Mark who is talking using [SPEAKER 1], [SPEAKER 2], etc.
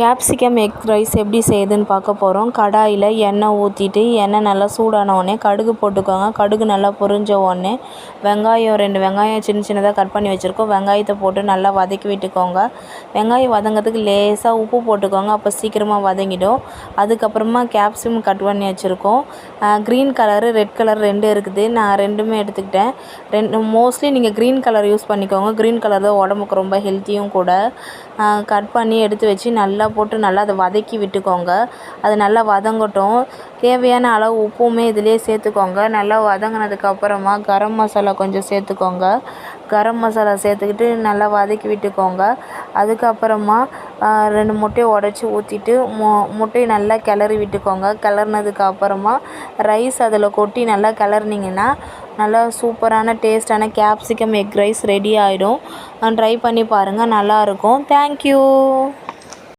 [SPEAKER 1] Capsicum egg rice எப்படி செய்யுதுன்னு பார்க்க போகிறோம். கடாயில் எண்ணெய் ஊற்றிட்டு எண்ணெய் நல்லா சூடான உடனே கடுகு போட்டுக்கோங்க. கடுகு நல்லா பொரிஞ்ச உடனே வெங்காயம் 2 வெங்காயம் சின்ன சின்னதாக கட் பண்ணி வச்சுருக்கோம். வெங்காயத்தை போட்டு நல்லா வதக்கி விட்டுக்கோங்க. வெங்காயம் வதங்கிறதுக்கு லேசாக உப்பு போட்டுக்கோங்க, அப்போ சீக்கிரமாக வதங்கிடும். அதுக்கப்புறமா கேப்சிகம் கட் பண்ணி வச்சுருக்கோம். க்ரீன் கலரு ரெட் கலர் 2 இருக்குது, நான் 2மே எடுத்துக்கிட்டேன். மோஸ்ட்லி நீங்கள் க்ரீன் கலர் யூஸ் பண்ணிக்கோங்க. க்ரீன் கலர் தான் உடம்புக்கு ரொம்ப ஹெல்த்தியும் கூட. கட் பண்ணி எடுத்து வச்சு நல்லா போட்டு நல்லா அதை வதக்கி விட்டுக்கோங்க. அது நல்லா வதங்கட்டும். தேவையான அளவு உப்புமே இதிலே சேர்த்துக்கோங்க. நல்லா வதங்கினதுக்கப்புறமா கரம் மசாலா கொஞ்சம் சேர்த்துக்கோங்க. கரம் மசாலா சேர்த்துக்கிட்டு நல்லா வதக்கி விட்டுக்கோங்க. அதுக்கப்புறமா 2 முட்டையை உடச்சி ஊற்றிட்டு முட்டையை நல்லா கிளறி விட்டுக்கோங்க. கிளறினதுக்கப்புறமா ரைஸ் அதில் கொட்டி நல்லா கிளறினீங்கன்னா நல்லா சூப்பரான டேஸ்டான கேப்சிகம் எக் ரைஸ் ரெடி ஆகிடும். ட்ரை பண்ணி பாருங்கள், நல்லாயிருக்கும். தேங்க்யூ.